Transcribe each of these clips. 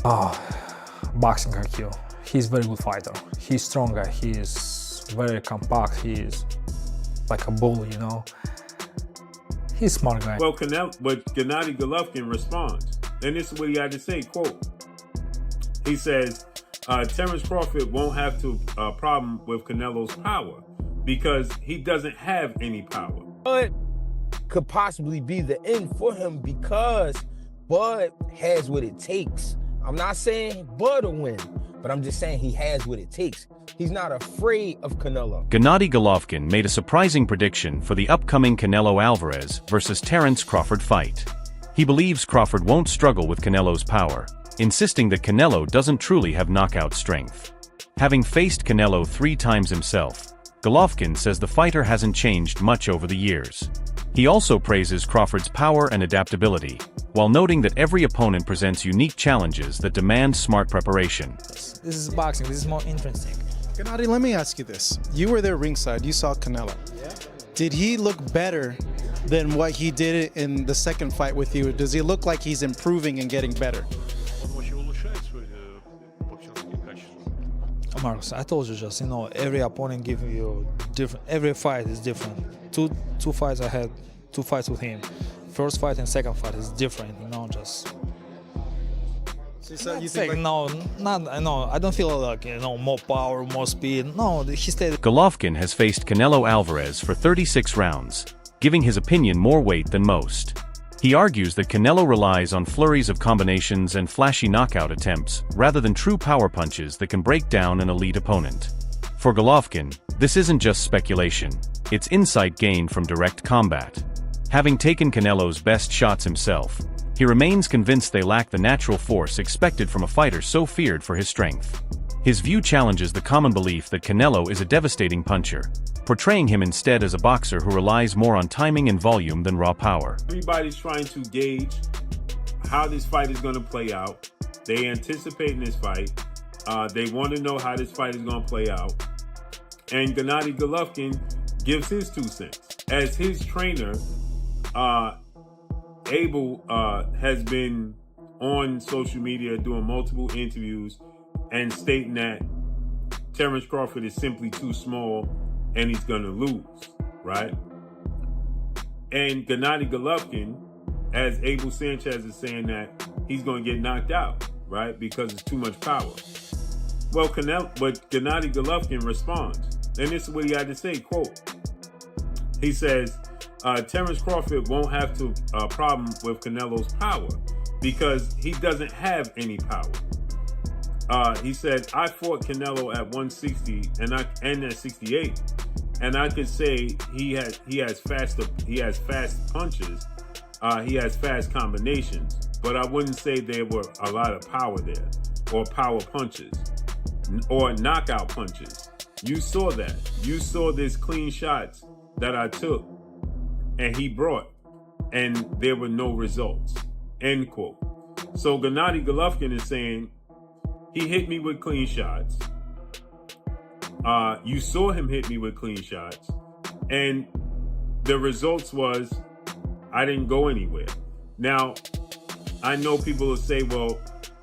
Boxing IQ. He's a very good fighter. He's stronger. He is very compact. He is like a bull, you know. He's a smart guy. Well, but Gennady Golovkin responds, and this is what he had to say, quote, he says, Terence Crawford won't have a problem with Canelo's power because he doesn't have any power. Bud could possibly be the end for him because Bud has what it takes. I'm not saying Bud will win, but I'm just saying he has what it takes. He's not afraid of Canelo. Gennady Golovkin made a surprising prediction for the upcoming Canelo Alvarez versus Terence Crawford fight. He believes Crawford won't struggle with Canelo's power, insisting that Canelo doesn't truly have knockout strength. Having faced Canelo 3 times himself, Golovkin says the fighter hasn't changed much over the years. He also praises Crawford's power and adaptability, while noting that every opponent presents unique challenges that demand smart preparation. This is boxing. This is more interesting. Gennady, let me ask you this. You were there ringside. You saw Canelo. Yeah. Did he look better than what he did in the second fight with you? Does he look like he's improving and getting better? Marcos, I told you just, you know, every opponent gives you different, every fight is different. Two fights I had, 2 fights with him. First fight and second fight is different, you know, just. So you think no, I don't feel like, you know, more power, more speed. No, he stayed. Golovkin has faced Canelo Alvarez for 36 rounds, giving his opinion more weight than most. He argues that Canelo relies on flurries of combinations and flashy knockout attempts rather than true power punches that can break down an elite opponent. For Golovkin, this isn't just speculation, it's insight gained from direct combat. Having taken Canelo's best shots himself, he remains convinced they lack the natural force expected from a fighter so feared for his strength. His view challenges the common belief that Canelo is a devastating puncher, portraying him instead as a boxer who relies more on timing and volume than raw power. Everybody's trying to gauge how this fight is going to play out. They anticipate this fight. They want to know how this fight is going to play out. And Gennady Golovkin gives his 2 cents. As his trainer, Abel has been on social media doing multiple interviews and stating that Terence Crawford is simply too small and he's going to lose, right? And Gennady Golovkin, as Abel Sanchez is saying that he's going to get knocked out, right? Because it's too much power. Well, but Gennady Golovkin responds, and this is what he had to say, quote, he says, Terence Crawford won't have a problem with Canelo's power because he doesn't have any power. He said, I fought Canelo at 160 and at 68, and I could say he has fast punches, he has fast combinations, but I wouldn't say there were a lot of power there, or power punches, or knockout punches. You saw that. You saw this clean shots that I took, and he brought, and there were no results. End quote. So Gennady Golovkin is saying, he hit me with clean shots. You saw him hit me with clean shots. And the results was, I didn't go anywhere. Now, I know people will say, well,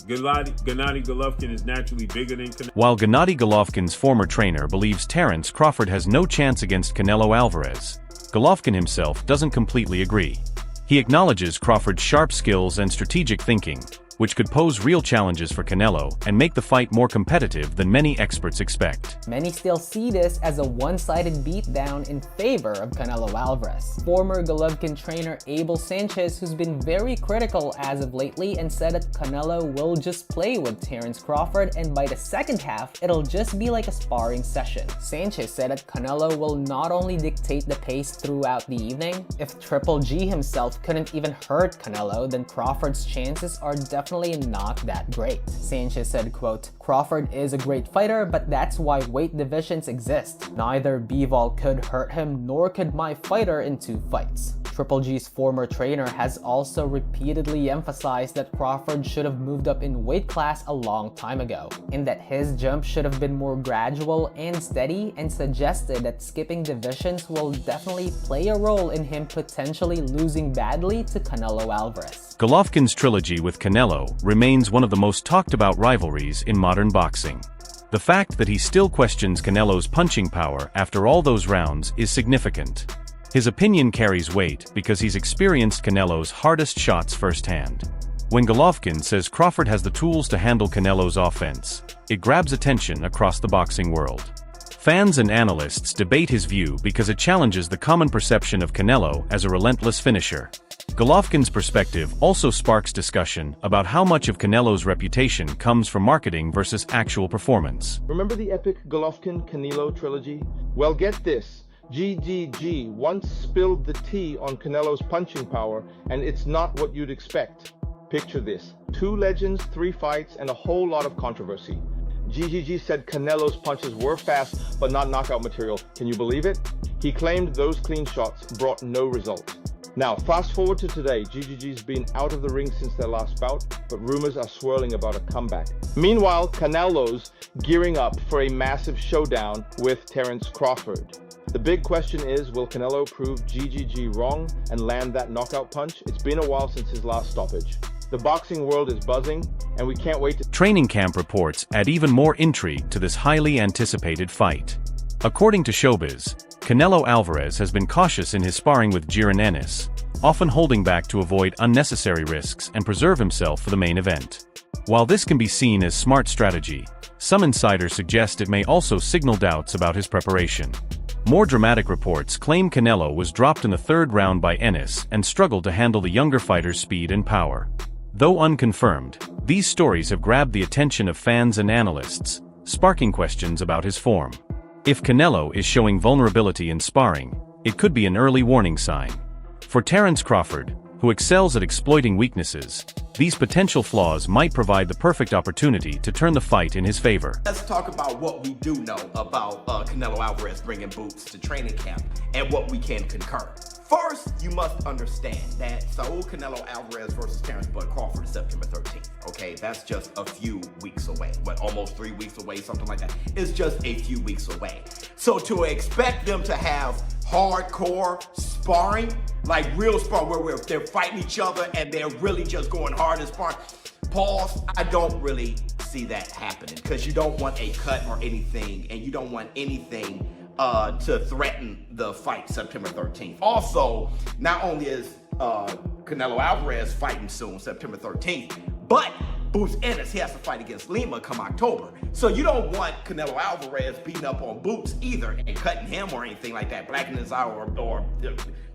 Gennady Golovkin is naturally bigger than Canelo. While Gennady Golovkin's former trainer believes Terence Crawford has no chance against Canelo Alvarez, Golovkin himself doesn't completely agree. He acknowledges Crawford's sharp skills and strategic thinking, which could pose real challenges for Canelo and make the fight more competitive than many experts expect. Many still see this as a one-sided beatdown in favor of Canelo Alvarez. Former Golovkin trainer Abel Sanchez, who's been very critical as of lately and said that Canelo will just play with Terence Crawford and by the second half, it'll just be like a sparring session. Sanchez said that Canelo will not only dictate the pace throughout the evening, if Triple G himself couldn't even hurt Canelo, then Crawford's chances are definitely not that great. Sanchez said, quote, Crawford is a great fighter, but that's why weight divisions exist. Neither Bivol could hurt him, nor could my fighter in 2 fights. Triple G's former trainer has also repeatedly emphasized that Crawford should have moved up in weight class a long time ago, and that his jump should have been more gradual and steady, and suggested that skipping divisions will definitely play a role in him potentially losing badly to Canelo Alvarez. Golovkin's trilogy with Canelo remains one of the most talked about rivalries in modern boxing. The fact that he still questions Canelo's punching power after all those rounds is significant. His opinion carries weight because he's experienced Canelo's hardest shots firsthand. When Golovkin says Crawford has the tools to handle Canelo's offense, it grabs attention across the boxing world. Fans and analysts debate his view because it challenges the common perception of Canelo as a relentless finisher. Golovkin's perspective also sparks discussion about how much of Canelo's reputation comes from marketing versus actual performance. Remember the epic Golovkin-Canelo trilogy? Well, get this. GGG once spilled the tea on Canelo's punching power, and it's not what you'd expect. Picture this. 2 legends, 3 fights, and a whole lot of controversy. GGG said Canelo's punches were fast, but not knockout material. Can you believe it? He claimed those clean shots brought no result. Now, fast forward to today. GGG's been out of the ring since their last bout, but rumors are swirling about a comeback. Meanwhile, Canelo's gearing up for a massive showdown with Terence Crawford. The big question is, will Canelo prove GGG wrong and land that knockout punch? It's been a while since his last stoppage. The boxing world is buzzing, and we can't wait to... Training camp reports add even more intrigue to this highly anticipated fight. According to Showbiz, Canelo Alvarez has been cautious in his sparring with Gennady Ennis, often holding back to avoid unnecessary risks and preserve himself for the main event. While this can be seen as smart strategy, some insiders suggest it may also signal doubts about his preparation. More dramatic reports claim Canelo was dropped in the 3rd round by Ennis and struggled to handle the younger fighter's speed and power. Though unconfirmed, these stories have grabbed the attention of fans and analysts, sparking questions about his form. If Canelo is showing vulnerability in sparring, it could be an early warning sign. For Terence Crawford, who excels at exploiting weaknesses, these potential flaws might provide the perfect opportunity to turn the fight in his favor. Let's talk about what we do know about Canelo Alvarez bringing boots to training camp and what we can concur. First, you must understand that Saul Canelo Alvarez versus Terence Crawford is September 13th. Okay, that's just a few weeks away. What, almost 3 weeks away, something like that. It's just a few weeks away. So to expect them to have hardcore sparring, like real sparring, where they're fighting each other and they're really just going hard and sparring, pause, I don't really see that happening, because you don't want a cut or anything, and you don't want anything to threaten the fight September 13th. Also, not only is Canelo Alvarez fighting soon, September 13th, but Boots Ennis, he has to fight against Lima come October. So you don't want Canelo Alvarez beating up on Boots either and cutting him or anything like that, blackening his eye or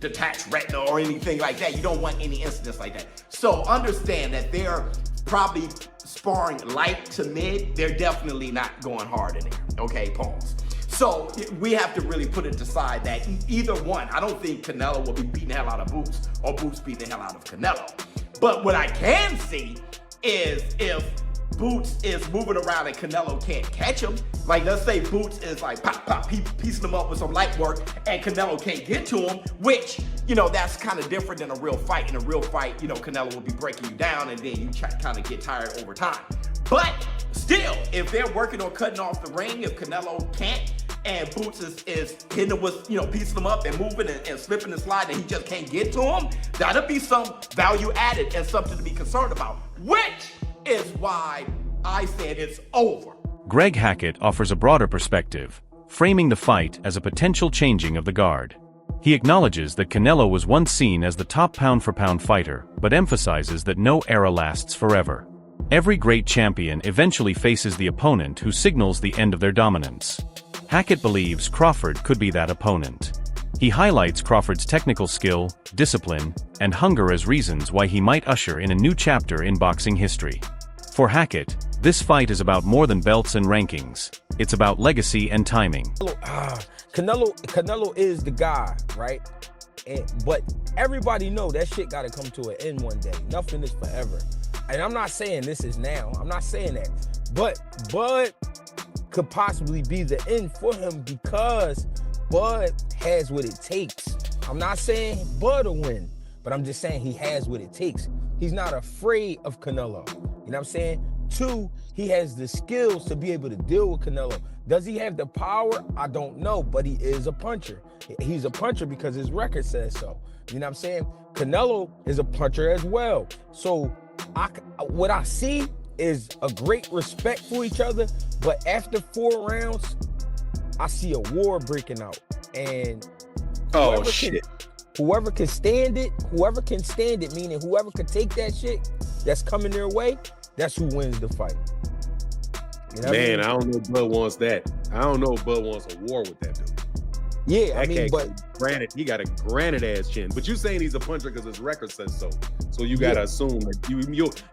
detached retina or anything like that. You don't want any incidents like that. So understand that they're probably sparring light to mid. They're definitely not going hard in there. Okay, pause. So we have to really put it aside that either one, I don't think Canelo will be beating the hell out of Boots or Boots beating the hell out of Canelo. But what I can see is if Boots is moving around and Canelo can't catch him, like let's say Boots is like pop, pop, piecing him up with some light work and Canelo can't get to him, which, you know, that's kind of different than a real fight. In a real fight, you know, Canelo will be breaking you down and then you kind of get tired over time. But still, if they're working on cutting off the ring, if Canelo can't, and Boots is hitting him with, you know, piecing him up and moving and slipping and sliding, and he just can't get to him, that'll be some value added and something to be concerned about, which is why I said it's over. Greg Hackett offers a broader perspective, framing the fight as a potential changing of the guard. He acknowledges that Canelo was once seen as the top pound-for-pound fighter, but emphasizes that no era lasts forever. Every great champion eventually faces the opponent who signals the end of their dominance. Hackett believes Crawford could be that opponent. He highlights Crawford's technical skill, discipline, and hunger as reasons why he might usher in a new chapter in boxing history. For Hackett, this fight is about more than belts and rankings. It's about legacy and timing. Canelo is the guy, right? But everybody know that shit got to come to an end one day. Nothing is forever. And I'm not saying this is now. I'm not saying that. But Bud could possibly be the end for him because Bud has what it takes. I'm not saying Bud will win, but I'm just saying he has what it takes. He's not afraid of Canelo. You know what I'm saying? 2, he has the skills to be able to deal with Canelo. Does he have the power? I don't know, but he is a puncher. He's a puncher because his record says so. You know what I'm saying? Canelo is a puncher as well. So what I see is a great respect for each other, but after 4 rounds, I see a war breaking out. And whoever can stand it, meaning whoever can take that shit that's coming their way, that's who wins the fight. You know Man, I don't know if Bud wants that. I don't know if Bud wants a war with that dude. Yeah, that I mean, but granted, he got a granite ass chin. But you saying he's a puncher because his record says so. So you gotta assume that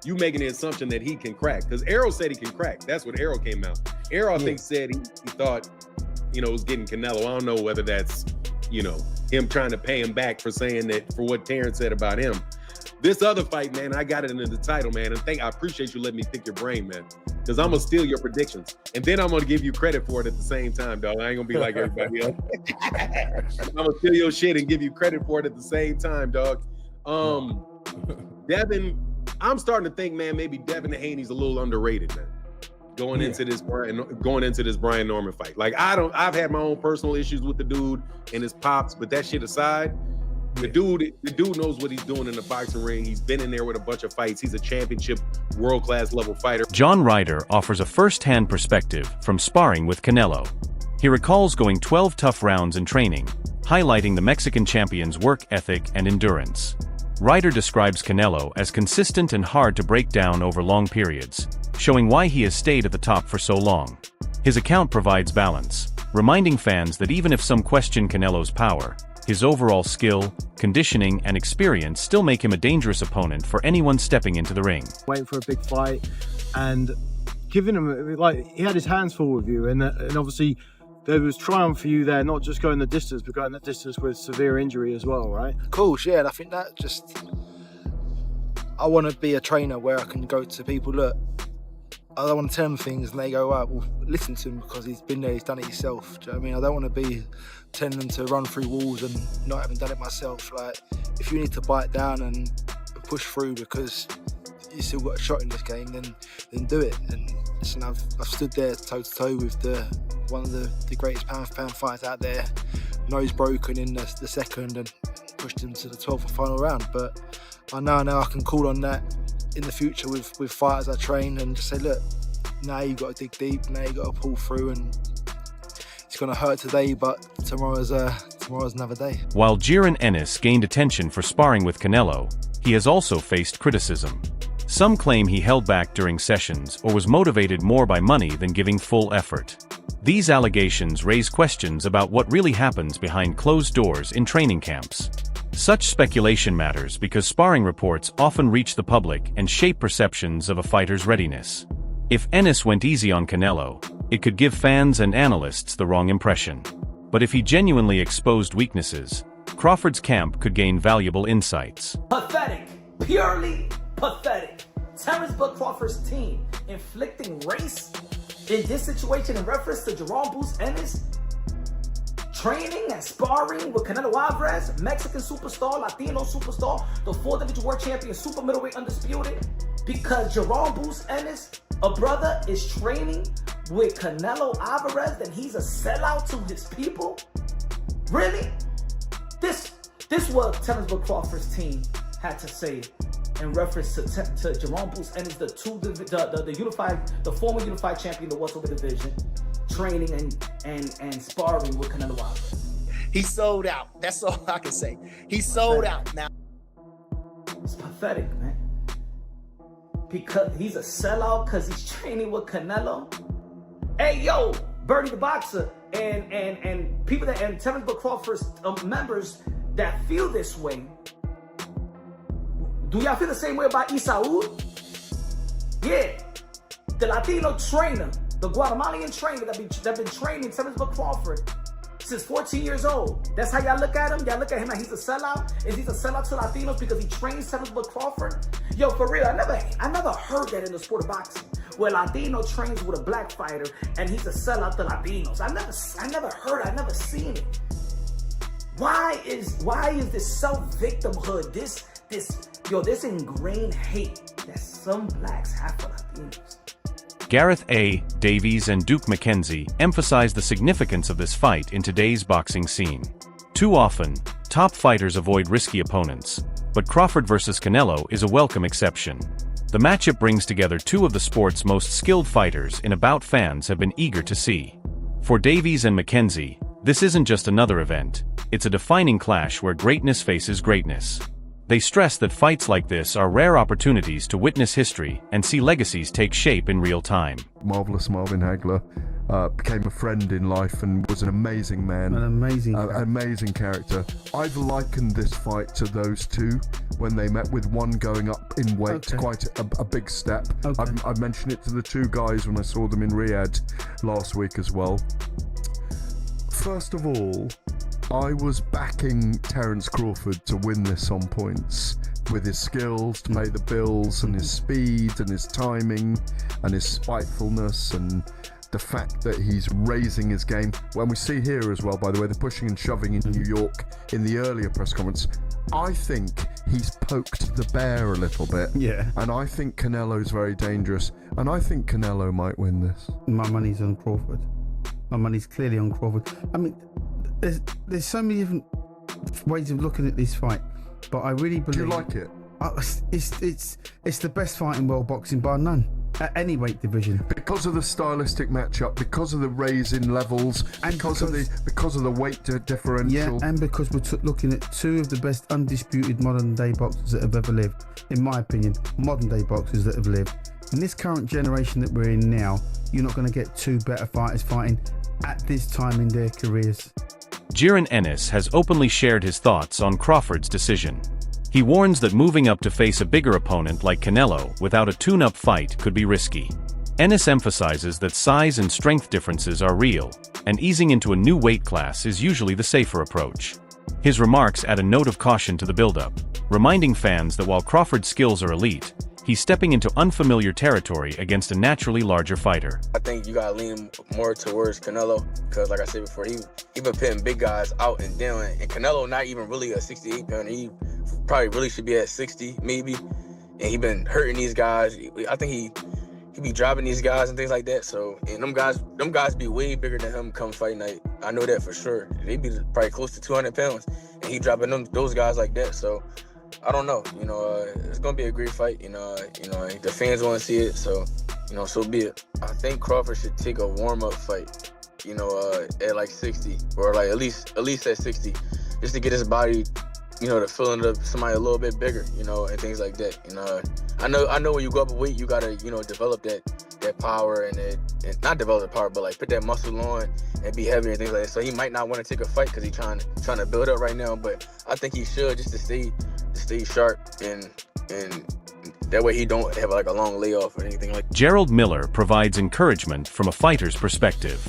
you making the assumption that he can crack. Because Errol said he can crack. That's what Errol came out. Errol, I think, said he thought, it was getting Canelo. I don't know whether that's, him trying to pay him back for saying that, for what Terence said about him. This other fight, man, I got it in the title, man. And I appreciate you letting me pick your brain, man. Because I'm going to steal your predictions. And then I'm going to give you credit for it at the same time, dog. I ain't going to be like everybody else. I'm going to steal your shit and give you credit for it at the same time, dog. Devin, I'm starting to think, man, maybe Devin Haney's a little underrated, man. Going into this Brian Norman fight. Like, I've had my own personal issues with the dude and his pops, but that shit aside, the dude knows what he's doing in the boxing ring. He's been in there with a bunch of fights. He's a championship world-class level fighter. John Ryder offers a first-hand perspective from sparring with Canelo. He recalls going 12 tough rounds in training, highlighting the Mexican champion's work ethic and endurance. Ryder describes Canelo as consistent and hard to break down over long periods, showing why he has stayed at the top for so long. His account provides balance, reminding fans that even if some question Canelo's power, his overall skill, conditioning, and experience still make him a dangerous opponent for anyone stepping into the ring. Waiting for a big fight and giving him, he had his hands full with you, and obviously there was triumph for you there, not just going the distance, but going the distance with severe injury as well, right? Of course, yeah, and I think that I want to be a trainer where I can go to people, look, I don't want to tell them things and they go, right, well, listen to him because he's been there, he's done it himself. Do you know what I mean? I don't want to be telling them to run through walls and not having done it myself. Like, if you need to bite down and push through because you still got a shot in this game, then do it. And listen, I've stood there toe to toe with one of the greatest pound for pound fighters out there, nose broken in the second, and pushed him to the 12th final round. But I know now I can call on that in the future with fighters I train and just say, look, now you've got to dig deep, now you've got to pull through, and it's going to hurt today, but tomorrow's another day. While Jiren Ennis gained attention for sparring with Canelo, he has also faced criticism. Some claim he held back during sessions or was motivated more by money than giving full effort. These allegations raise questions about what really happens behind closed doors in training camps. Such speculation matters because sparring reports often reach the public and shape perceptions of a fighter's readiness. If Ennis went easy on Canelo, it could give fans and analysts the wrong impression. But if he genuinely exposed weaknesses, Crawford's camp could gain valuable insights. Pathetic. Purely pathetic. Terence Crawford's team inflicting race in this situation in reference to Jerome Boots Ennis training and sparring with Canelo Alvarez, Mexican superstar, Latino superstar, the 4th division world champion, super middleweight undisputed, because Jerome Boots Ennis, a brother, is training with Canelo Alvarez, then he's a sellout to his people? Really? This what Terence Crawford's team had to say in reference to Jerome Boots Ennis, the former unified champion, the welterweight division, training and sparring with Canelo Alvarez. He sold out. That's all I can say. He sold out now. It's pathetic, man. Because he's a sellout because he's training with Canelo. Hey, yo, Bernie the Boxer and people that, and Terence Crawford's members that feel this way. Do y'all feel the same way about Isaú? Yeah, the Latino trainer, the Guatemalan trainer that been training Terence Crawford since 14 years old. That's how y'all look at him? Y'all look at him like he's a sellout? Is he a sellout to Latinos because he trains Terence Crawford? Yo, for real, I never heard that in the sport of boxing, where Latino trains with a black fighter and he's a sellout to Latinos. I never heard, I never seen it. Why is this self-victimhood, this ingrained hate that some blacks have for Latinos? Gareth A. Davies and Duke McKenzie emphasize the significance of this fight in today's boxing scene. Too often, top fighters avoid risky opponents, but Crawford versus Canelo is a welcome exception. The matchup brings together two of the sport's most skilled fighters in a bout fans have been eager to see. For Davies and McKenzie, this isn't just another event, it's a defining clash where greatness faces greatness. They stress that fights like this are rare opportunities to witness history and see legacies take shape in real time. Marvelous Marvin Hagler became a friend in life and was an amazing man. An amazing character. I've likened this fight to those two when they met, with one going up in weight, quite a big step. I mentioned it to the two guys when I saw them in Riyadh last week as well. First of all, I was backing Terence Crawford to win this on points, with his skills to pay the bills and his speed and his timing and his spitefulness and the fact that he's raising his game. When we see here as well, by the way, the pushing and shoving in New York in the earlier press conference, I think he's poked the bear a little bit. Yeah. And I think Canelo's very dangerous. And I think Canelo might win this. My money's on Crawford. My money's clearly on Crawford. I mean, there's so many different ways of looking at this fight, but I really believe. Do you like it? It's the best fight in world boxing, bar none, at any weight division. Because of the stylistic matchup, because of the raise in levels, and because of the weight differential. Yeah, and because we're looking at two of the best undisputed modern day boxers that have ever lived, in my opinion, modern day boxers that have lived. In this current generation that we're in now, you're not going to get two better fighters fighting at this time in their careers. Jiren Ennis has openly shared his thoughts on Crawford's decision. He warns that moving up to face a bigger opponent like Canelo without a tune-up fight could be risky. Ennis emphasizes that size and strength differences are real, and easing into a new weight class is usually the safer approach. His remarks add a note of caution to the build-up, reminding fans that while Crawford's skills are elite, he's stepping into unfamiliar territory against a naturally larger fighter. I think you gotta lean more towards Canelo, because like I said before, he been pitting big guys out and down, and Canelo not even really a 68 pounder. He probably really should be at 60 maybe, and he been hurting these guys. I think he be dropping these guys and things like that. So, and them guys be way bigger than him come fight night. I know that for sure. They be probably close to 200 pounds, and he dropping those guys like that. So I don't know, it's gonna be a great fight. The fans want to see it, so so be it. I think Crawford should take a warm-up fight, at like 60, or like at least at 60, just to get his body, to fill up somebody a little bit bigger, and things like that. I know when you go up a weight, you gotta, develop that power and not develop the power, but like put that muscle on and be heavy and things like that. So he might not want to take a fight because he's trying to build up right now, but I think he should, just to stay sharp and that way he don't have like a long layoff or anything like that. Gerald Miller provides encouragement from a fighter's perspective.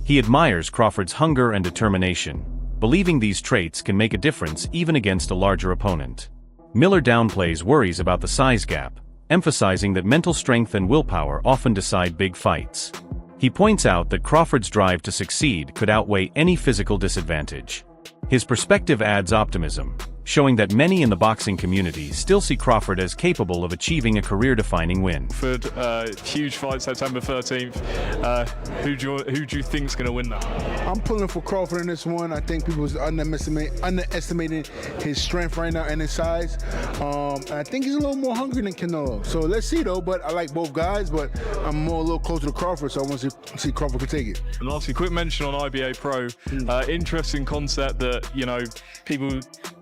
He admires Crawford's hunger and determination, believing these traits can make a difference even against a larger opponent. Miller downplays worries about the size gap, emphasizing that mental strength and willpower often decide big fights. He points out that Crawford's drive to succeed could outweigh any physical disadvantage. His perspective adds optimism, showing that many in the boxing community still see Crawford as capable of achieving a career-defining win. Huge fight September 13th. Who do you think's going to win that? I'm pulling for Crawford in this one. I think people are underestimating his strength right now and his size. And I think he's a little more hungry than Canelo. So let's see though. But I like both guys, but I'm a little closer to Crawford, so I want to see Crawford can take it. And lastly, quick mention on IBA Pro. Interesting concept that people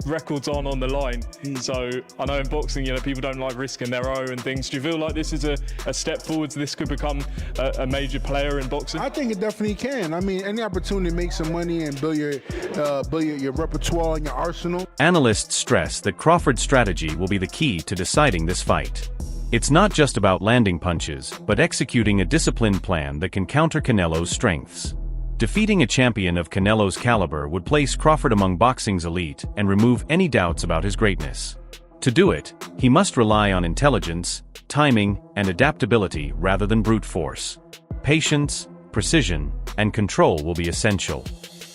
records on the line. So I know in boxing, people don't like risking their own and things. Do you feel like this is a step forwards? This could become a major player in boxing? I think it definitely can. I mean, any opportunity to make some money and build your repertoire and your arsenal. Analysts stress that Crawford's strategy will be the key to deciding this fight. It's not just about landing punches, but executing a disciplined plan that can counter Canelo's strengths. Defeating a champion of Canelo's caliber would place Crawford among boxing's elite and remove any doubts about his greatness. To do it, he must rely on intelligence, timing, and adaptability rather than brute force. Patience, precision, and control will be essential.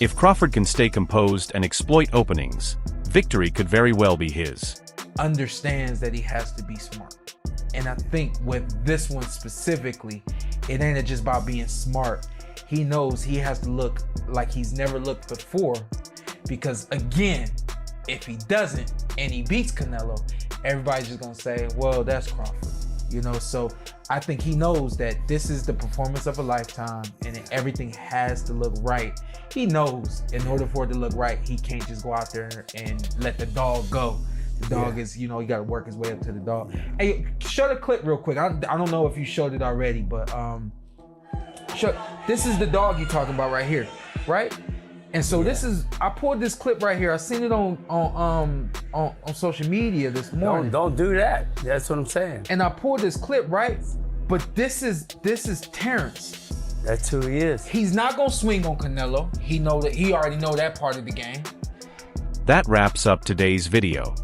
If Crawford can stay composed and exploit openings, victory could very well be his. Understands that he has to be smart. And I think with this one specifically, it ain't just about being smart. He knows he has to look like he's never looked before, because again, if he doesn't and he beats Canelo, everybody's just gonna say, well, that's Crawford. You know, so I think he knows that this is the performance of a lifetime and everything has to look right. He knows in order for it to look right, he can't just go out there and let the dog go. The dog is, you know, he got to work his way up to the dog. Hey, show the clip real quick. I don't know if you showed it already, but this is the dog you're talking about right here, right? And so this is, I pulled this clip right here. I seen it on social media this morning. Don't do that. That's what I'm saying. And I pulled this clip, right? But this is Terence. That's who he is. He's not gonna swing on Canelo. He already know that part of the game. That wraps up today's video.